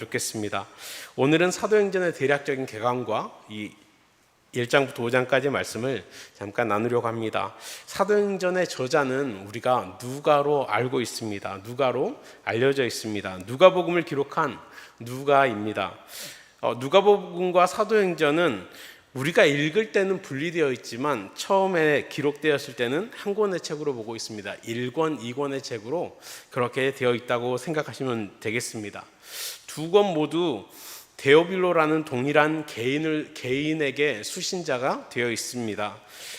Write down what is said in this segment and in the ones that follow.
좋겠습니다. 오늘은 사도행전의 대략적인 개관과 이 1장부터 5장까지 말씀을 잠깐 나누려고 합니다. 사도행전의 저자는 우리가 누가로 알고 있습니다. 누가로 알려져 있습니다. 누가복음을 기록한 누가입니다. 누가복음과 사도행전은 우리가 읽을 때는 분리되어 있지만 처음에 기록되었을 때는 한 권의 책으로 보고 있습니다. 1권, 2권의 책으로 그렇게 되어 있다고 생각하시면 되겠습니다. 두 권 모두 데오빌로라는 동일한 개인에게 수신자가 되어 있습니다.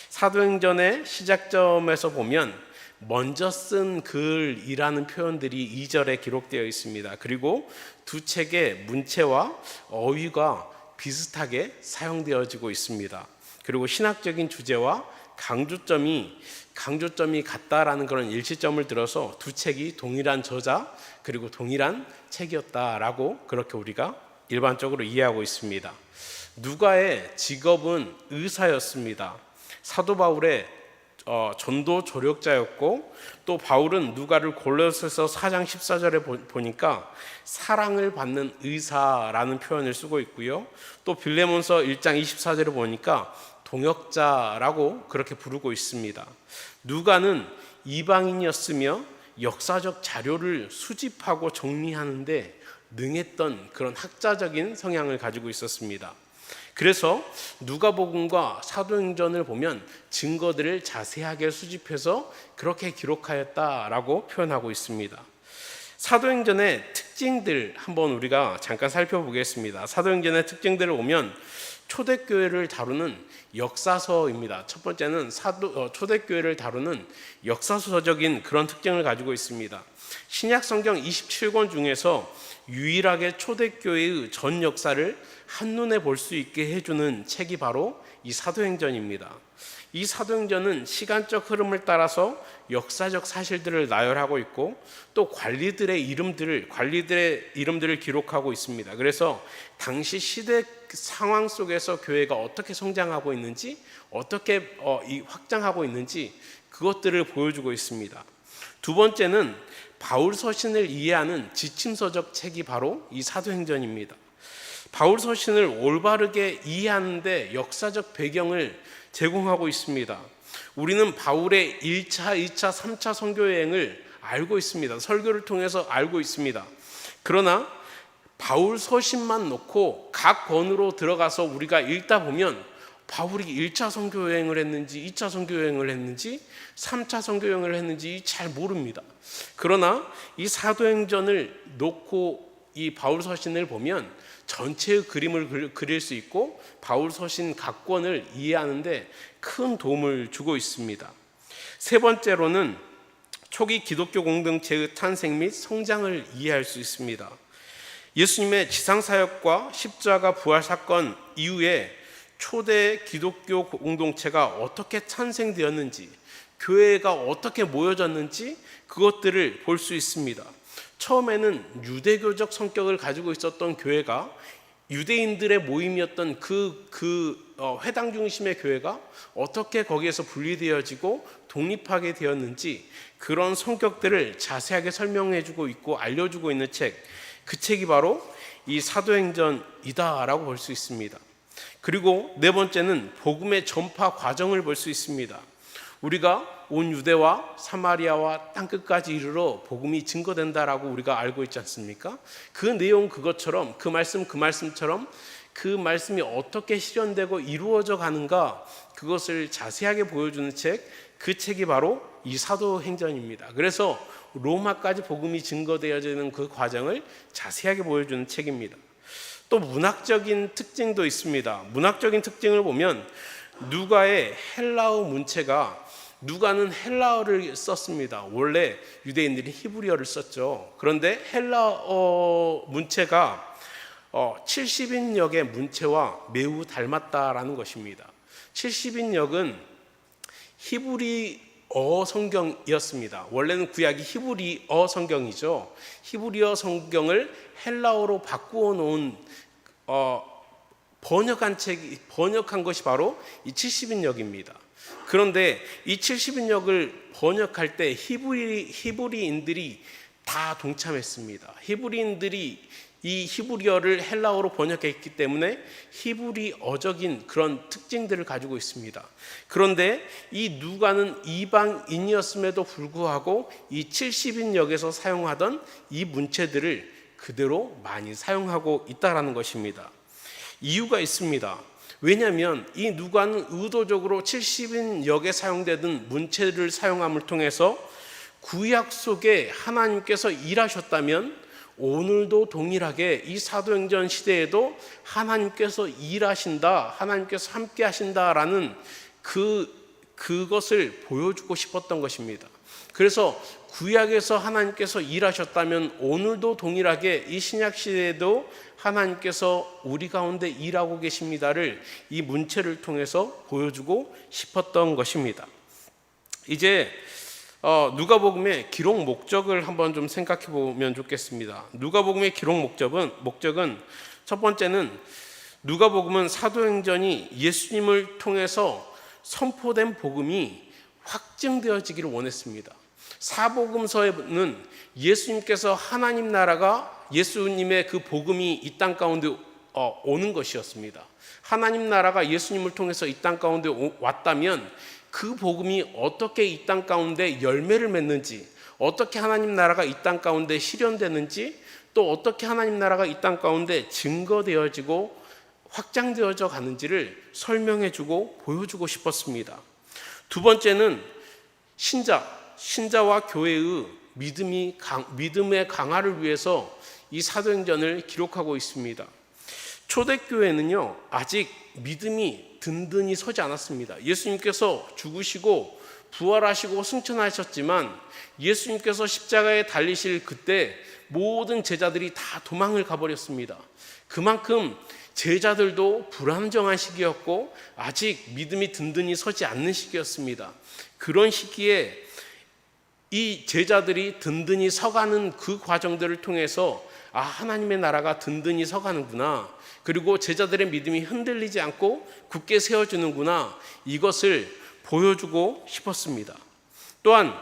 사도행전의 시작점에서 보면 먼저 쓴 글이라는 표현들이 2절에 기록되어 있습니다. 그리고 두 책의 문체와 어휘가 비슷하게 사용되어지고 있습니다. 그리고 신학적인 주제와 강조점이 같다라는 그런 일치점을 들어서 두 책이 동일한 저자 그리고 동일한 책이었다라고 그렇게 우리가 일반적으로 이해하고 있습니다. 누가의 직업은 의사였습니다. 사도 바울의 전도 조력자였고, 또 바울은 누가를 골로새서 4장 14절에 보니까 사랑을 받는 의사라는 표현을 쓰고 있고요. 또 빌레몬서 1장 24절에 보니까 동역자라고 그렇게 부르고 있습니다. 누가는 이방인이었으며 역사적 자료를 수집하고 정리하는데 능했던 그런 학자적인 성향을 가지고 있었습니다. 그래서 누가복음과 사도행전을 보면 증거들을 자세하게 수집해서 그렇게 기록하였다라고 표현하고 있습니다. 사도행전의 특징들 한번 우리가 잠깐 살펴보겠습니다. 사도행전의 특징들을 보면 초대교회를 다루는 역사서입니다. 첫 번째는 초대교회를 다루는 역사서적인 그런 특징을 가지고 있습니다. 신약성경 27권 중에서 유일하게 초대교회의 전 역사를 한눈에 볼 수 있게 해주는 책이 바로 이 사도행전입니다. 이 사도행전은 시간적 흐름을 따라서 역사적 사실들을 나열하고 있고, 또 관리들의 이름들을 기록하고 있습니다. 그래서 당시 시대 상황 속에서 교회가 어떻게 성장하고 있는지, 어떻게 확장하고 있는지 그것들을 보여주고 있습니다. 두 번째는 바울 서신을 이해하는 지침서적 책이 바로 이 사도행전입니다. 바울 서신을 올바르게 이해하는데 역사적 배경을 제공하고 있습니다. 우리는 바울의 1차, 2차, 3차 선교 여행을 알고 있습니다. 설교를 통해서 알고 있습니다. 그러나 바울 서신만 놓고 각 권으로 들어가서 우리가 읽다 보면 바울이 1차 선교 여행을 했는지 2차 선교 여행을 했는지 3차 선교 여행을 했는지 잘 모릅니다. 그러나 이 사도행전을 놓고 이 바울 서신을 보면 전체의 그림을 그릴 수 있고 바울 서신 각 권을 이해하는데 큰 도움을 주고 있습니다. 세 번째로는 초기 기독교 공동체의 탄생 및 성장을 이해할 수 있습니다. 예수님의 지상사역과 십자가 부활 사건 이후에 초대 기독교 공동체가 어떻게 탄생되었는지, 교회가 어떻게 모여졌는지 그것들을 볼 수 있습니다. 처음에는 유대교적 성격을 가지고 있었던 교회가 유대인들의 모임이었던 회당 중심의 교회가 어떻게 거기에서 분리되어지고 독립하게 되었는지 그런 성격들을 자세하게 설명해주고 있고 알려주고 있는 책, 그 책이 바로 이 사도행전이다라고 볼 수 있습니다. 그리고 네 번째는 복음의 전파 과정을 볼 수 있습니다. 우리가 온 유대와 사마리아와 땅끝까지 이르러 복음이 증거된다라고 우리가 알고 있지 않습니까? 그 내용 그것처럼 그 말씀처럼 그 말씀이 어떻게 실현되고 이루어져 가는가 그것을 자세하게 보여주는 책, 그 책이 바로 이 사도행전입니다. 그래서 로마까지 복음이 증거되어지는 그 과정을 자세하게 보여주는 책입니다. 또 문학적인 특징도 있습니다. 문학적인 특징을 보면 누가의 헬라어 문체가, 누가는 헬라어를 썼습니다. 원래 유대인들이 히브리어를 썼죠. 그런데 헬라어 문체가 70인역의 문체와 매우 닮았다라는 것입니다. 70인역은 히브리어 성경이었습니다. 원래는 구약이 히브리어 성경이죠. 히브리어 성경을 헬라어로 바꾸어 놓은 번역한 것이 바로 이 70인역입니다. 그런데 이 70인역을 번역할 때 히브리인들이 다 동참했습니다. 히브리인들이 이 히브리어를 헬라어로 번역했기 때문에 히브리어적인 그런 특징들을 가지고 있습니다. 그런데 이 누가는 이방인이었음에도 불구하고 이 70인역에서 사용하던 이 문체들을 그대로 많이 사용하고 있다는 것입니다. 이유가 있습니다. 왜냐하면 이 누가는 의도적으로 70인역에 사용되던 문체를 사용함을 통해서 구약 속에 하나님께서 일하셨다면 오늘도 동일하게 이 사도행전 시대에도 하나님께서 일하신다, 하나님께서 함께 하신다라는 그것을 보여주고 싶었던 것입니다. 그래서 구약에서 하나님께서 일하셨다면 오늘도 동일하게 이 신약 시대에도 하나님께서 우리 가운데 일하고 계십니다를 이 문체를 통해서 보여주고 싶었던 것입니다. 이제 누가복음의 기록 목적을 한번 좀 생각해 보면 좋겠습니다. 누가복음의 기록 목적은 첫 번째는 누가복음은 사도행전이 예수님을 통해서 선포된 복음이 확증되어지기를 원했습니다. 사복음서에는 예수님께서 하나님 나라가 예수님의 그 복음이 이 땅 가운데 오는 것이었습니다. 하나님 나라가 예수님을 통해서 이 땅 가운데 왔다면 그 복음이 어떻게 이 땅 가운데 열매를 맺는지, 어떻게 하나님 나라가 이 땅 가운데 실현되는지, 또 어떻게 하나님 나라가 이 땅 가운데 증거되어지고 확장되어져 가는지를 설명해주고 보여주고 싶었습니다. 두 번째는 신자와 교회의 믿음의 강화를 위해서 이 사도행전을 기록하고 있습니다. 초대교회는요, 아직 믿음이 든든히 서지 않았습니다. 예수님께서 죽으시고 부활하시고 승천하셨지만 예수님께서 십자가에 달리실 그때 모든 제자들이 다 도망을 가버렸습니다. 그만큼 제자들도 불안정한 시기였고 아직 믿음이 든든히 서지 않는 시기였습니다. 그런 시기에 이 제자들이 든든히 서가는 그 과정들을 통해서 하나님의 나라가 든든히 서가는구나, 그리고 제자들의 믿음이 흔들리지 않고 굳게 세워주는구나, 이것을 보여주고 싶었습니다. 또한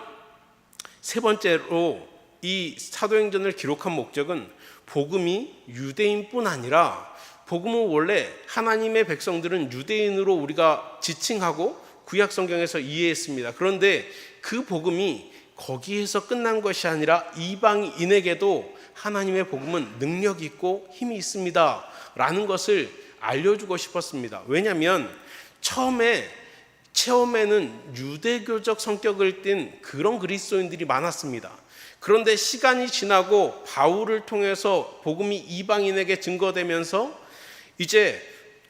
세 번째로 이 사도행전을 기록한 목적은 복음이 유대인뿐 아니라, 복음은 원래 하나님의 백성들은 유대인으로 우리가 지칭하고 구약 성경에서 이해했습니다. 그런데 그 복음이 거기에서 끝난 것이 아니라 이방인에게도 하나님의 복음은 능력이 있고 힘이 있습니다 라는 것을 알려주고 싶었습니다. 왜냐하면 처음에는 유대교적 성격을 띤 그런 그리스도인들이 많았습니다. 그런데 시간이 지나고 바울을 통해서 복음이 이방인에게 증거되면서 이제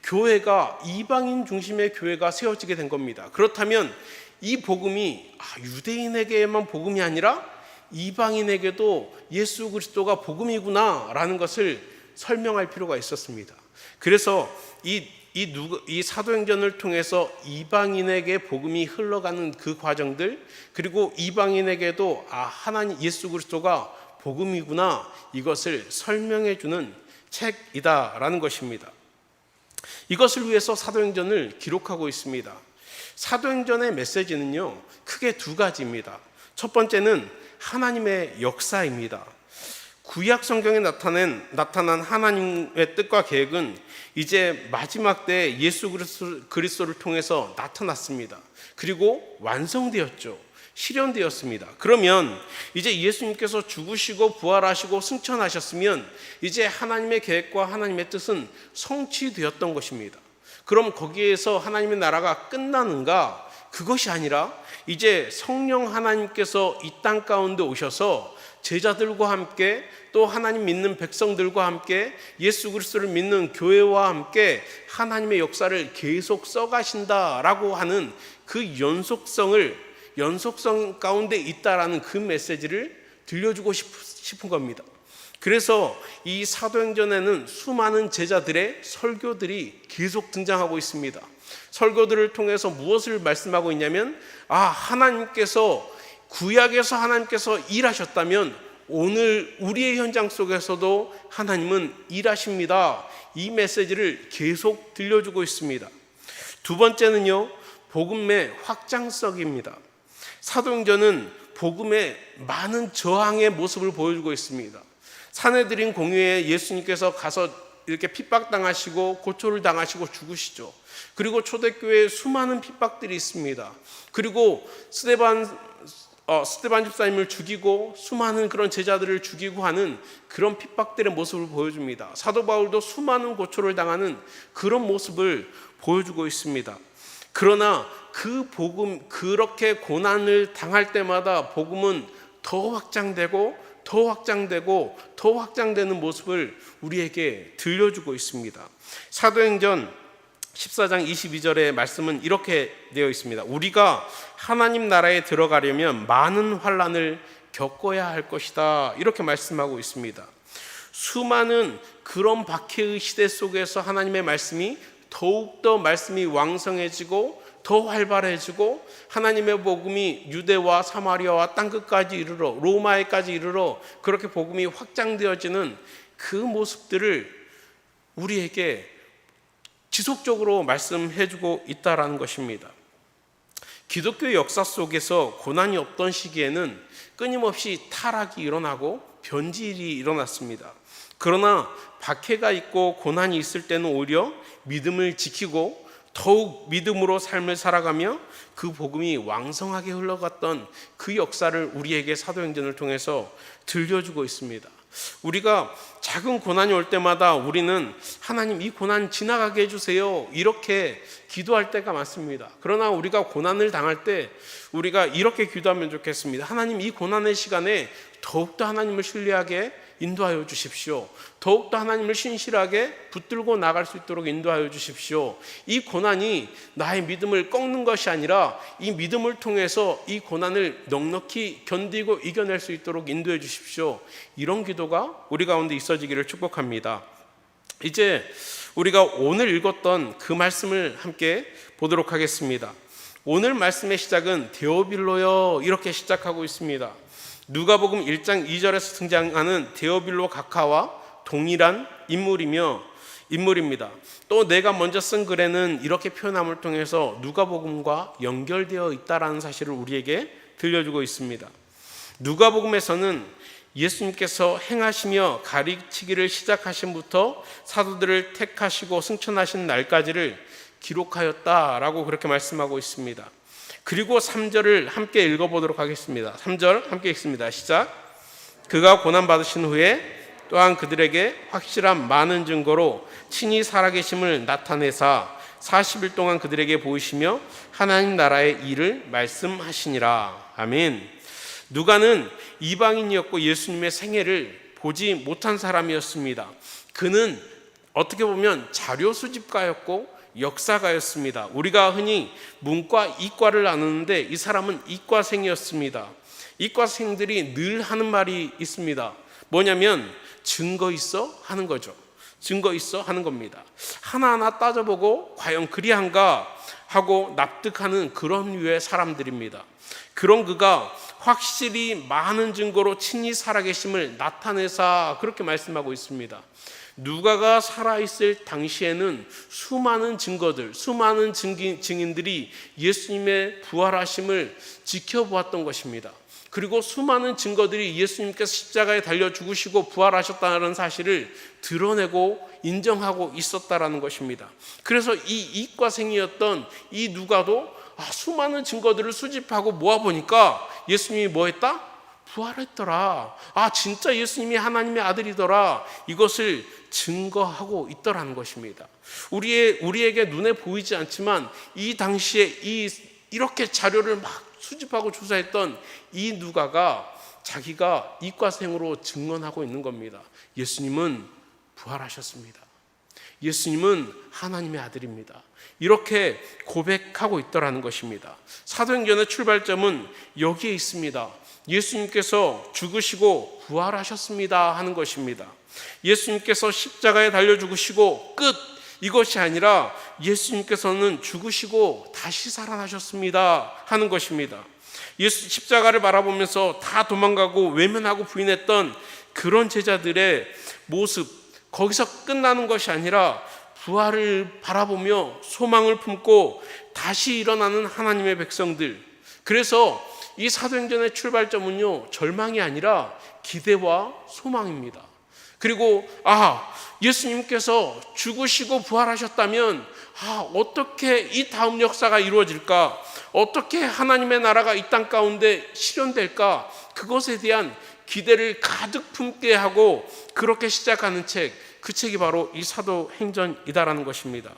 교회가 이방인 중심의 교회가 세워지게 된 겁니다. 그렇다면 이 복음이 유대인에게만 복음이 아니라 이방인에게도 예수 그리스도가 복음이구나 라는 것을 설명할 필요가 있었습니다. 그래서 이 사도행전을 통해서 이방인에게 복음이 흘러가는 그 과정들, 그리고 이방인에게도 하나님 예수 그리스도가 복음이구나, 이것을 설명해 주는 책이다라는 것입니다. 이것을 위해서 사도행전을 기록하고 있습니다. 사도행전의 메시지는요, 크게 두 가지입니다. 첫 번째는 하나님의 역사입니다. 구약 성경에 나타난 하나님의 뜻과 계획은 이제 마지막 때 예수 그리스도를 통해서 나타났습니다. 그리고 완성되었죠. 실현되었습니다. 그러면 이제 예수님께서 죽으시고 부활하시고 승천하셨으면 이제 하나님의 계획과 하나님의 뜻은 성취되었던 것입니다. 그럼 거기에서 하나님의 나라가 끝나는가? 그것이 아니라 이제 성령 하나님께서 이 땅 가운데 오셔서 제자들과 함께, 또 하나님 믿는 백성들과 함께, 예수 그리스도를 믿는 교회와 함께 하나님의 역사를 계속 써가신다라고 하는 그 연속성 가운데 있다라는 그 메시지를 들려주고 싶은 겁니다. 그래서 이 사도행전에는 수많은 제자들의 설교들이 계속 등장하고 있습니다. 설교들을 통해서 무엇을 말씀하고 있냐면, 하나님께서 구약에서 하나님께서 일하셨다면 오늘 우리의 현장 속에서도 하나님은 일하십니다. 이 메시지를 계속 들려주고 있습니다. 두 번째는요, 복음의 확장성입니다. 사도행전은 복음의 많은 저항의 모습을 보여주고 있습니다. 산해드린 공유에 예수님께서 가서 이렇게 핍박당하시고 고초를 당하시고 죽으시죠. 그리고 초대교회에 수많은 핍박들이 있습니다. 그리고 스데반 집사님을 죽이고 수많은 그런 제자들을 죽이고 하는 그런 핍박들의 모습을 보여줍니다. 사도 바울도 수많은 고초를 당하는 그런 모습을 보여주고 있습니다. 그러나 그 복음, 그렇게 고난을 당할 때마다 복음은 더 확장되고 더 확장되고 더 확장되는 모습을 우리에게 들려주고 있습니다. 사도행전 14장 22절의 말씀은 이렇게 되어 있습니다. 우리가 하나님 나라에 들어가려면 많은 환난을 겪어야 할 것이다, 이렇게 말씀하고 있습니다. 수많은 그런 박해의 시대 속에서 하나님의 말씀이 더욱더 말씀이 왕성해지고 더 활발해지고 하나님의 복음이 유대와 사마리아와 땅끝까지 이르러 로마에까지 이르러 그렇게 복음이 확장되어지는 그 모습들을 우리에게 지속적으로 말씀해주고 있다라는 것입니다. 기독교 역사 속에서 고난이 없던 시기에는 끊임없이 타락이 일어나고 변질이 일어났습니다. 그러나 박해가 있고 고난이 있을 때는 오히려 믿음을 지키고 더욱 믿음으로 삶을 살아가며 그 복음이 왕성하게 흘러갔던 그 역사를 우리에게 사도행전을 통해서 들려주고 있습니다. 우리가 작은 고난이 올 때마다 우리는 하나님 이 고난 지나가게 해주세요, 이렇게 기도할 때가 많습니다. 그러나 우리가 고난을 당할 때 우리가 이렇게 기도하면 좋겠습니다. 하나님 이 고난의 시간에 더욱더 하나님을 신뢰하게 인도하여 주십시오. 더욱더 하나님을 신실하게 붙들고 나갈 수 있도록 인도하여 주십시오. 이 고난이 나의 믿음을 꺾는 것이 아니라 이 믿음을 통해서 이 고난을 넉넉히 견디고 이겨낼 수 있도록 인도해 주십시오. 이런 기도가 우리 가운데 있어지기를 축복합니다. 이제 우리가 오늘 읽었던 그 말씀을 함께 보도록 하겠습니다. 오늘 말씀의 시작은 데오빌로여, 이렇게 시작하고 있습니다. 누가복음 1장 2절에서 등장하는 데오빌로 각하와 동일한 인물입니다. 또 내가 먼저 쓴 글에는 이렇게 표현함을 통해서 누가복음과 연결되어 있다라는 사실을 우리에게 들려주고 있습니다. 누가복음에서는 예수님께서 행하시며 가르치기를 시작하신부터 사도들을 택하시고 승천하신 날까지를 기록하였다라고 그렇게 말씀하고 있습니다. 그리고 3절을 함께 읽어보도록 하겠습니다. 3절 함께 읽습니다. 시작. 그가 고난받으신 후에 또한 그들에게 확실한 많은 증거로 친히 살아계심을 나타내사 40일 동안 그들에게 보이시며 하나님 나라의 일을 말씀하시니라. 아멘. 누가는 이방인이었고 예수님의 생애를 보지 못한 사람이었습니다. 그는 어떻게 보면 자료 수집가였고 역사가였습니다. 우리가 흔히 문과, 이과를 나누는데 이 사람은 이과생이었습니다. 이과생들이 늘 하는 말이 있습니다. 뭐냐면 증거 있어 하는 거죠. 증거 있어 하는 겁니다. 하나하나 따져보고 과연 그리한가 하고 납득하는 그런 류의 사람들입니다. 그런 그가 확실히 많은 증거로 친히 살아계심을 나타내사 그렇게 말씀하고 있습니다. 누가가 살아있을 당시에는 수많은 증거들, 수많은 증인들이 예수님의 부활하심을 지켜보았던 것입니다. 그리고 수많은 증거들이 예수님께서 십자가에 달려 죽으시고 부활하셨다는 사실을 드러내고 인정하고 있었다라는 것입니다. 그래서 이 이과생이었던 이 누가도 수많은 증거들을 수집하고 모아보니까 예수님이 뭐 했다? 부활했더라. 진짜 예수님이 하나님의 아들이더라. 이것을 증거하고 있더라는 것입니다. 우리에게 눈에 보이지 않지만 이 당시에 이렇게 자료를 막 수집하고 조사했던 이 누가가 자기가 이과생으로 증언하고 있는 겁니다. 예수님은 부활하셨습니다. 예수님은 하나님의 아들입니다. 이렇게 고백하고 있더라는 것입니다. 사도행전의 출발점은 여기에 있습니다. 예수님께서 죽으시고 부활하셨습니다 하는 것입니다. 예수님께서 십자가에 달려 죽으시고 끝, 이것이 아니라 예수님께서는 죽으시고 다시 살아나셨습니다 하는 것입니다. 예수 십자가를 바라보면서 다 도망가고 외면하고 부인했던 그런 제자들의 모습, 거기서 끝나는 것이 아니라 부활을 바라보며 소망을 품고 다시 일어나는 하나님의 백성들. 그래서 이 사도행전의 출발점은요, 절망이 아니라 기대와 소망입니다. 그리고 예수님께서 죽으시고 부활하셨다면 어떻게 이 다음 역사가 이루어질까? 어떻게 하나님의 나라가 이 땅 가운데 실현될까? 그것에 대한 기대를 가득 품게 하고 그렇게 시작하는 책, 그 책이 바로 이 사도행전이다라는 것입니다.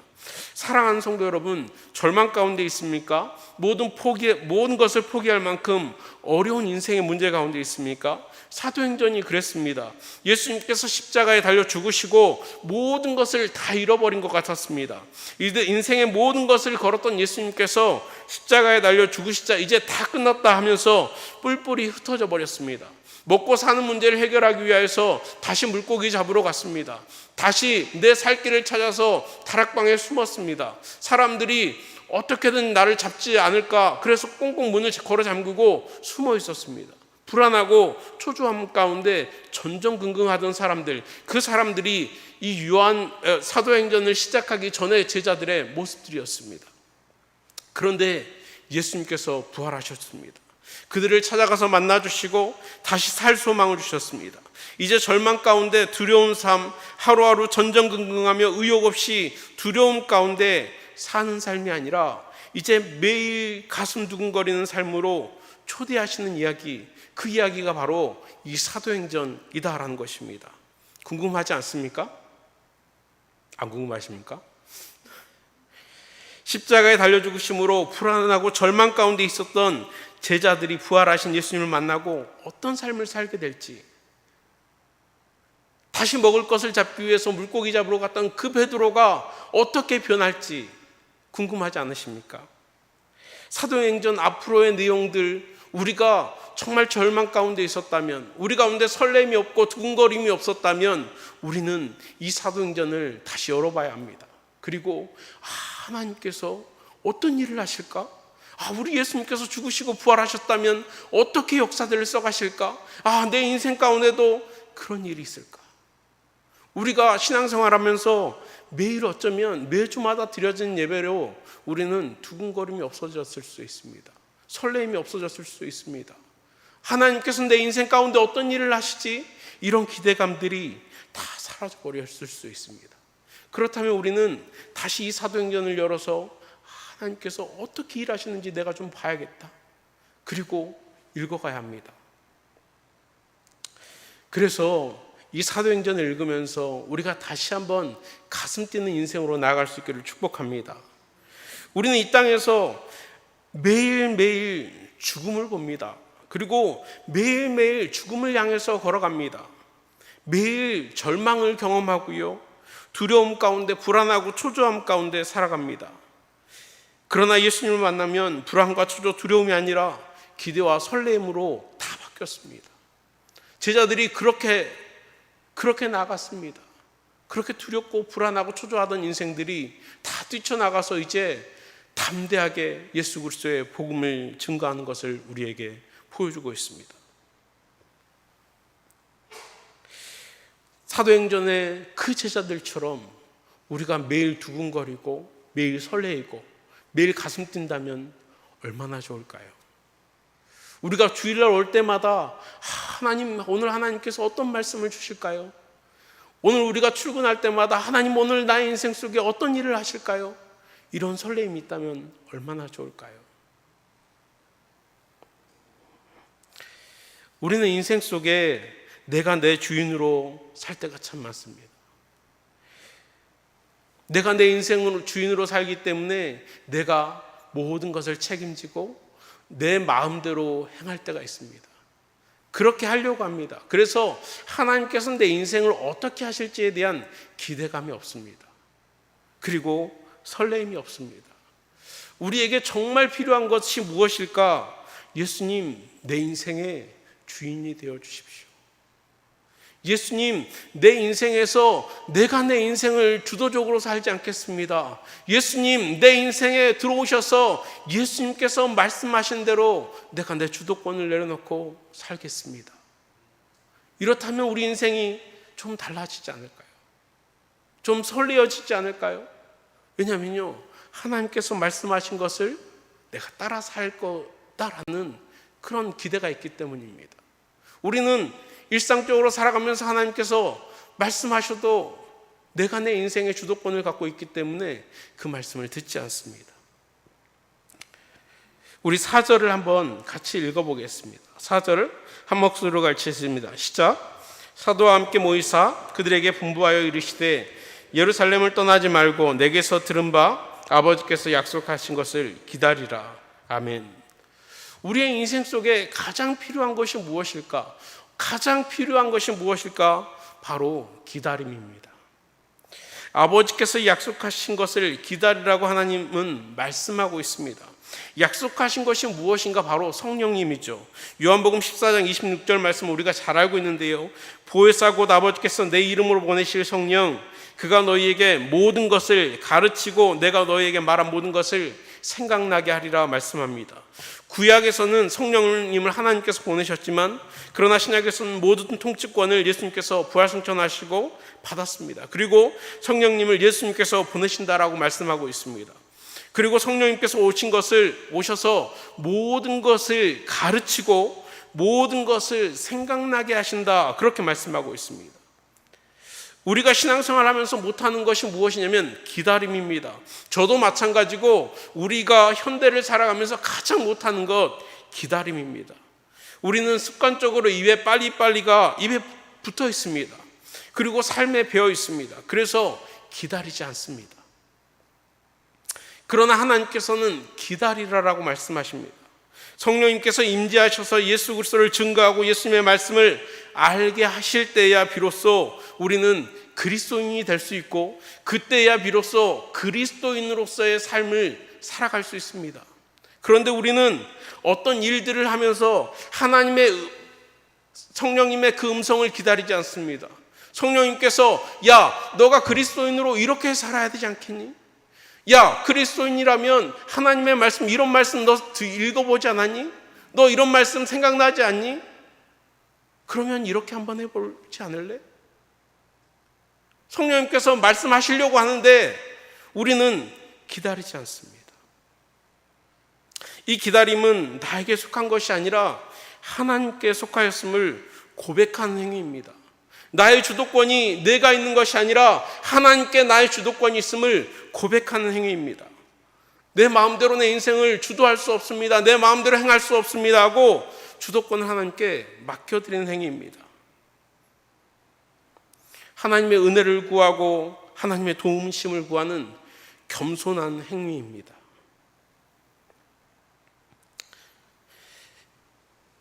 사랑하는 성도 여러분, 절망 가운데 있습니까? 모든 것을 포기할 만큼 어려운 인생의 문제 가운데 있습니까? 사도행전이 그랬습니다. 예수님께서 십자가에 달려 죽으시고 모든 것을 다 잃어버린 것 같았습니다. 인생의 모든 것을 걸었던 예수님께서 십자가에 달려 죽으시자 이제 다 끝났다 하면서 뿔뿔이 흩어져 버렸습니다. 먹고 사는 문제를 해결하기 위해서 다시 물고기 잡으러 갔습니다. 다시 내 살 길을 찾아서 다락방에 숨었습니다. 사람들이 어떻게든 나를 잡지 않을까, 그래서 꽁꽁 문을 걸어 잠그고 숨어 있었습니다. 불안하고 초조함 가운데 전전긍긍하던 사람들, 그 사람들이 이 사도행전을 시작하기 전에 제자들의 모습들이었습니다. 그런데 예수님께서 부활하셨습니다. 그들을 찾아가서 만나주시고 다시 살 소망을 주셨습니다. 이제 절망 가운데 두려운 삶, 하루하루 전전긍긍하며 의욕 없이 두려움 가운데 사는 삶이 아니라 이제 매일 가슴 두근거리는 삶으로 초대하시는 이야기, 그 이야기가 바로 이 사도행전이다라는 것입니다. 궁금하지 않습니까? 안 궁금하십니까? 십자가에 달려 죽으심으로 불안하고 절망 가운데 있었던 제자들이 부활하신 예수님을 만나고 어떤 삶을 살게 될지, 다시 먹을 것을 잡기 위해서 물고기 잡으러 갔던 그 베드로가 어떻게 변할지 궁금하지 않으십니까? 사도행전 앞으로의 내용들, 우리가 정말 절망 가운데 있었다면, 우리 가운데 설렘이 없고 두근거림이 없었다면 우리는 이 사도행전을 다시 열어봐야 합니다. 그리고 하나님께서 어떤 일을 하실까? 우리 예수님께서 죽으시고 부활하셨다면 어떻게 역사들을 써가실까? 내 인생 가운데도 그런 일이 있을까? 우리가 신앙생활하면서 매일 어쩌면 매주마다 드려지는 예배로 우리는 두근거림이 없어졌을 수 있습니다. 설렘이 없어졌을 수 있습니다. 하나님께서 내 인생 가운데 어떤 일을 하시지? 이런 기대감들이 다 사라져버렸을 수 있습니다. 그렇다면 우리는 다시 이 사도행전을 열어서 하나님께서 어떻게 일하시는지 내가 좀 봐야겠다. 그리고 읽어가야 합니다. 그래서 이 사도행전을 읽으면서 우리가 다시 한번 가슴 뛰는 인생으로 나아갈 수 있기를 축복합니다. 우리는 이 땅에서 매일매일 죽음을 봅니다. 그리고 매일매일 죽음을 향해서 걸어갑니다. 매일 절망을 경험하고요, 두려움 가운데 불안하고 초조함 가운데 살아갑니다. 그러나 예수님을 만나면 불안과 초조, 두려움이 아니라 기대와 설렘으로 다 바뀌었습니다. 제자들이 그렇게 나갔습니다. 그렇게 두렵고 불안하고 초조하던 인생들이 다 뛰쳐나가서 이제 담대하게 예수 그리스도의 복음을 증거하는 것을 우리에게 보여주고 있습니다. 사도행전의 그 제자들처럼 우리가 매일 두근거리고 매일 설레이고 매일 가슴 뛴다면 얼마나 좋을까요? 우리가 주일날 올 때마다 하나님, 오늘 하나님께서 어떤 말씀을 주실까요? 오늘 우리가 출근할 때마다 하나님, 오늘 나의 인생 속에 어떤 일을 하실까요? 이런 설렘이 있다면 얼마나 좋을까요? 우리는 인생 속에 내가 내 주인으로 살 때가 참 많습니다. 내가 내 인생을 주인으로 살기 때문에 내가 모든 것을 책임지고 내 마음대로 행할 때가 있습니다. 그렇게 하려고 합니다. 그래서 하나님께서 내 인생을 어떻게 하실지에 대한 기대감이 없습니다. 그리고 설렘이 없습니다. 우리에게 정말 필요한 것이 무엇일까? 예수님, 내 인생의 주인이 되어 주십시오. 예수님, 내 인생에서 내가 내 인생을 주도적으로 살지 않겠습니다. 예수님, 내 인생에 들어오셔서 예수님께서 말씀하신 대로 내가 내 주도권을 내려놓고 살겠습니다. 이렇다면 우리 인생이 좀 달라지지 않을까요? 좀 설레어지지 않을까요? 왜냐하면요, 하나님께서 말씀하신 것을 내가 따라 살 거다라는 그런 기대가 있기 때문입니다. 우리는 일상적으로 살아가면서 하나님께서 말씀하셔도 내가 내 인생의 주도권을 갖고 있기 때문에 그 말씀을 듣지 않습니다. 우리 4절을 한번 같이 읽어보겠습니다. 4절을 한 목소리로 같이 읽습니다. 시작. 사도와 함께 모이사 그들에게 분부하여 이르시되 예루살렘을 떠나지 말고 내게서 들은 바 아버지께서 약속하신 것을 기다리라. 아멘. 우리의 인생 속에 가장 필요한 것이 무엇일까? 가장 필요한 것이 무엇일까? 바로 기다림입니다. 아버지께서 약속하신 것을 기다리라고 하나님은 말씀하고 있습니다. 약속하신 것이 무엇인가? 바로 성령님이죠. 요한복음 14장 26절 말씀 우리가 잘 알고 있는데요, 보혜사 곧 아버지께서 내 이름으로 보내실 성령, 그가 너희에게 모든 것을 가르치고 내가 너희에게 말한 모든 것을 생각나게 하리라 말씀합니다. 구약에서는 성령님을 하나님께서 보내셨지만, 그러나 신약에서는 모든 통치권을 예수님께서 부활승천하시고 받았습니다. 그리고 성령님을 예수님께서 보내신다라고 말씀하고 있습니다. 그리고 성령님께서 오셔서 모든 것을 가르치고 모든 것을 생각나게 하신다, 그렇게 말씀하고 있습니다. 우리가 신앙생활 하면서 못하는 것이 무엇이냐면 기다림입니다. 저도 마찬가지고 우리가 현대를 살아가면서 가장 못하는 것 기다림입니다. 우리는 습관적으로 빨리빨리가 입에 붙어 있습니다. 그리고 삶에 배어 있습니다. 그래서 기다리지 않습니다. 그러나 하나님께서는 기다리라라고 말씀하십니다. 성령님께서 임재하셔서 예수 그리스도를 증거하고 예수님의 말씀을 알게 하실 때야 비로소 우리는 그리스도인이 될 수 있고, 그때야 비로소 그리스도인으로서의 삶을 살아갈 수 있습니다. 그런데 우리는 어떤 일들을 하면서 성령님의 그 음성을 기다리지 않습니다. 성령님께서 야, 너가 그리스도인으로 이렇게 살아야 되지 않겠니? 야, 그리스도인이라면 하나님의 말씀, 이런 말씀 너 읽어보지 않았니? 너 이런 말씀 생각나지 않니? 그러면 이렇게 한번 해보지 않을래? 성령님께서 말씀하시려고 하는데 우리는 기다리지 않습니다. 이 기다림은 나에게 속한 것이 아니라 하나님께 속하였음을 고백하는 행위입니다. 나의 주도권이 내가 있는 것이 아니라 하나님께 나의 주도권이 있음을 고백하는 행위입니다. 내 마음대로 내 인생을 주도할 수 없습니다. 내 마음대로 행할 수 없습니다 하고 주도권을 하나님께 맡겨드리는 행위입니다. 하나님의 은혜를 구하고 하나님의 도움심을 구하는 겸손한 행위입니다.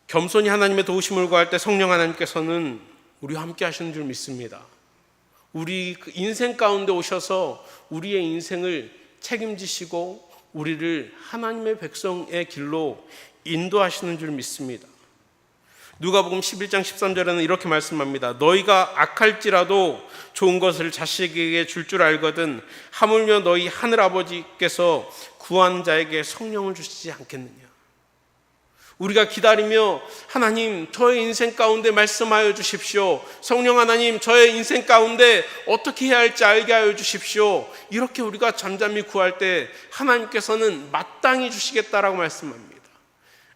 겸손히 하나님의 도우심을 구할 때 성령 하나님께서는 우리와 함께 하시는 줄 믿습니다. 우리 인생 가운데 오셔서 우리의 인생을 책임지시고 우리를 하나님의 백성의 길로 인도하시는 줄 믿습니다. 누가복음 11장 13절에는 이렇게 말씀합니다. 너희가 악할지라도 좋은 것을 자식에게 줄 줄 알거든 하물며 너희 하늘아버지께서 구한 자에게 성령을 주시지 않겠느냐. 우리가 기다리며 하나님 저의 인생 가운데 말씀하여 주십시오. 성령 하나님 저의 인생 가운데 어떻게 해야 할지 알게 하여 주십시오. 이렇게 우리가 잠잠히 구할 때 하나님께서는 마땅히 주시겠다라고 말씀합니다.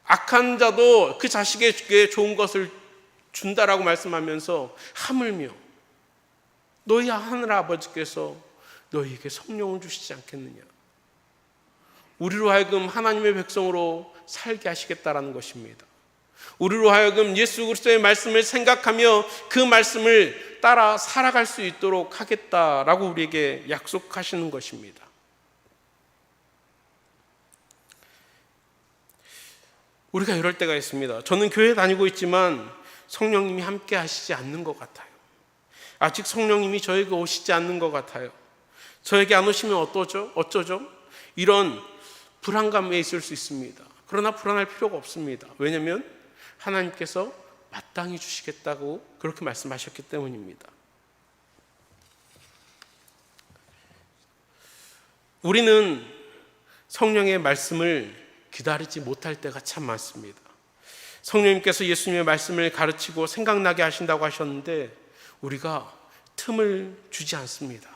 악한 자도 그 자식에게 좋은 것을 준다라고 말씀하면서 하물며 너희 하늘아버지께서 너희에게 성령을 주시지 않겠느냐. 우리로 하여금 하나님의 백성으로 살게 하시겠다라는 것입니다. 우리로 하여금 예수 그리스도의 말씀을 생각하며 그 말씀을 따라 살아갈 수 있도록 하겠다라고 우리에게 약속하시는 것입니다. 우리가 이럴 때가 있습니다. 저는 교회 다니고 있지만 성령님이 함께 하시지 않는 것 같아요. 아직 성령님이 저에게 오시지 않는 것 같아요. 저에게 안 오시면 어쩌죠? 이런 불안감에 있을 수 있습니다. 그러나 불안할 필요가 없습니다. 왜냐하면 하나님께서 마땅히 주시겠다고 그렇게 말씀하셨기 때문입니다. 우리는 성령의 말씀을 기다리지 못할 때가 참 많습니다. 성령님께서 예수님의 말씀을 가르치고 생각나게 하신다고 하셨는데 우리가 틈을 주지 않습니다.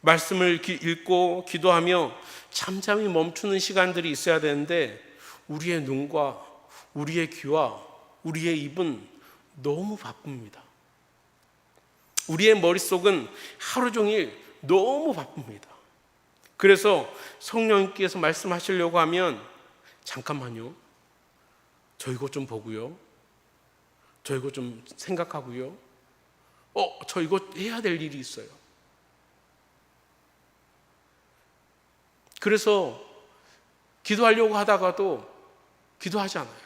말씀을 읽고 기도하며 잠잠히 멈추는 시간들이 있어야 되는데 우리의 눈과 우리의 귀와 우리의 입은 너무 바쁩니다. 우리의 머릿속은 하루 종일 너무 바쁩니다. 그래서 성령님께서 말씀하시려고 하면 잠깐만요, 저 이거 좀 보고요, 저 이거 좀 생각하고요, 저 이거 해야 될 일이 있어요. 그래서 기도하려고 하다가도 기도하지 않아요.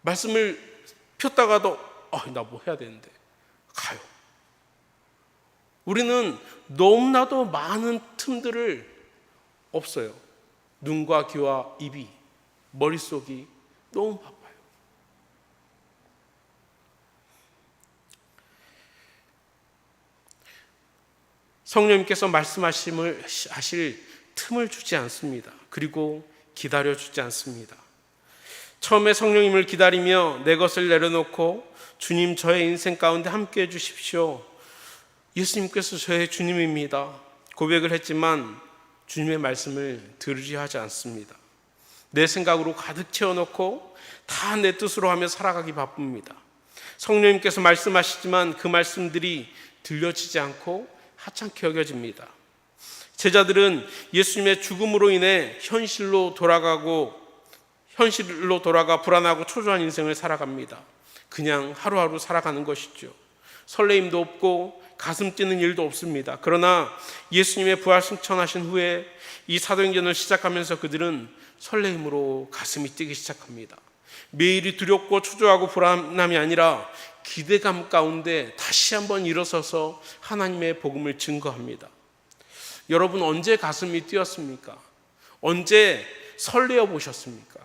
말씀을 폈다가도 나 뭐 해야 되는데 가요. 우리는 너무나도 많은 틈들을 없어요. 눈과 귀와 입이, 머릿속이 너무 바빠요. 성령님께서 하실 틈을 주지 않습니다. 그리고 기다려주지 않습니다. 처음에 성령님을 기다리며 내 것을 내려놓고 주님, 저의 인생 가운데 함께해 주십시오, 예수님께서 저의 주님입니다 고백을 했지만 주님의 말씀을 들으려 하지 않습니다. 내 생각으로 가득 채워놓고 다 내 뜻으로 하며 살아가기 바쁩니다. 성령님께서 말씀하시지만 그 말씀들이 들려지지 않고 하찮게 여겨집니다. 제자들은 예수님의 죽음으로 인해 현실로 돌아가 불안하고 초조한 인생을 살아갑니다. 그냥 하루하루 살아가는 것이죠. 설레임도 없고 가슴 뛰는 일도 없습니다. 그러나 예수님의 부활 승천하신 후에 이 사도행전을 시작하면서 그들은 설레임으로 가슴이 뛰기 시작합니다. 매일이 두렵고 초조하고 불안함이 아니라 기대감 가운데 다시 한번 일어서서 하나님의 복음을 증거합니다. 여러분, 언제 가슴이 뛰었습니까? 언제 설레어 보셨습니까?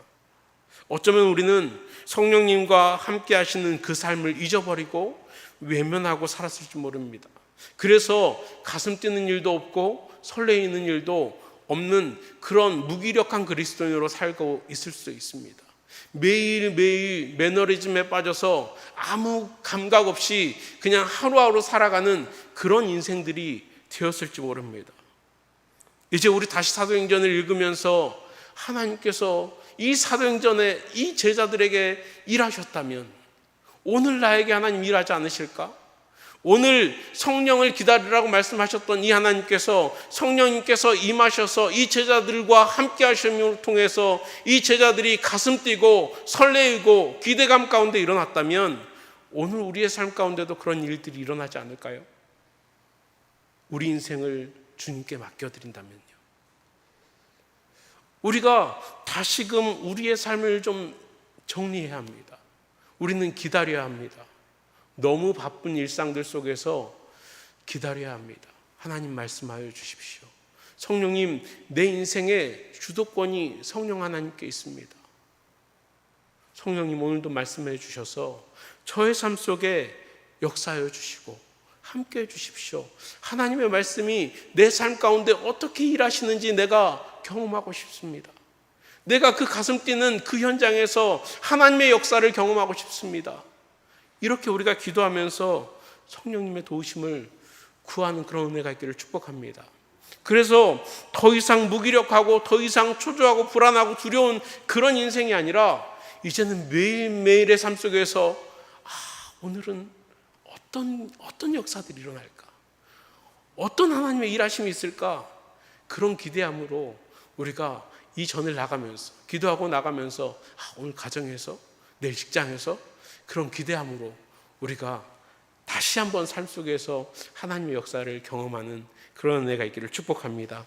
어쩌면 우리는 성령님과 함께 하시는 그 삶을 잊어버리고 외면하고 살았을지 모릅니다. 그래서 가슴 뛰는 일도 없고 설레이는 일도 없는 그런 무기력한 그리스도인으로 살고 있을 수 있습니다. 매일매일 매너리즘에 빠져서 아무 감각 없이 그냥 하루하루 살아가는 그런 인생들이 되었을지 모릅니다. 이제 우리 다시 사도행전을 읽으면서 하나님께서 이 사도행전에 이 제자들에게 일하셨다면 오늘 나에게 하나님 일하지 않으실까? 오늘 성령을 기다리라고 말씀하셨던 이 하나님께서, 성령님께서 임하셔서 이 제자들과 함께 하심을 통해서 이 제자들이 가슴 뛰고 설레이고 기대감 가운데 일어났다면 오늘 우리의 삶 가운데도 그런 일들이 일어나지 않을까요? 우리 인생을 주님께 맡겨드린다면요. 우리가 다시금 우리의 삶을 좀 정리해야 합니다. 우리는 기다려야 합니다. 너무 바쁜 일상들 속에서 기다려야 합니다. 하나님 말씀하여 주십시오. 성령님, 내 인생의 주도권이 성령 하나님께 있습니다. 성령님, 오늘도 말씀해 주셔서 저의 삶 속에 역사하여 주시고 함께 해 주십시오. 하나님의 말씀이 내 삶 가운데 어떻게 일하시는지 내가 경험하고 싶습니다. 내가 그 가슴 뛰는 그 현장에서 하나님의 역사를 경험하고 싶습니다. 이렇게 우리가 기도하면서 성령님의 도우심을 구하는 그런 은혜가 있기를 축복합니다. 그래서 더 이상 무기력하고 더 이상 초조하고 불안하고 두려운 그런 인생이 아니라 이제는 매일매일의 삶 속에서 오늘은 어떤 역사들이 일어날까? 어떤 하나님의 일하심이 있을까? 그런 기대함으로 우리가 이 전을 나가면서, 기도하고 나가면서 오늘 가정에서, 내일 직장에서 그런 기대함으로 우리가 다시 한번 삶 속에서 하나님의 역사를 경험하는 그런 은혜가 있기를 축복합니다.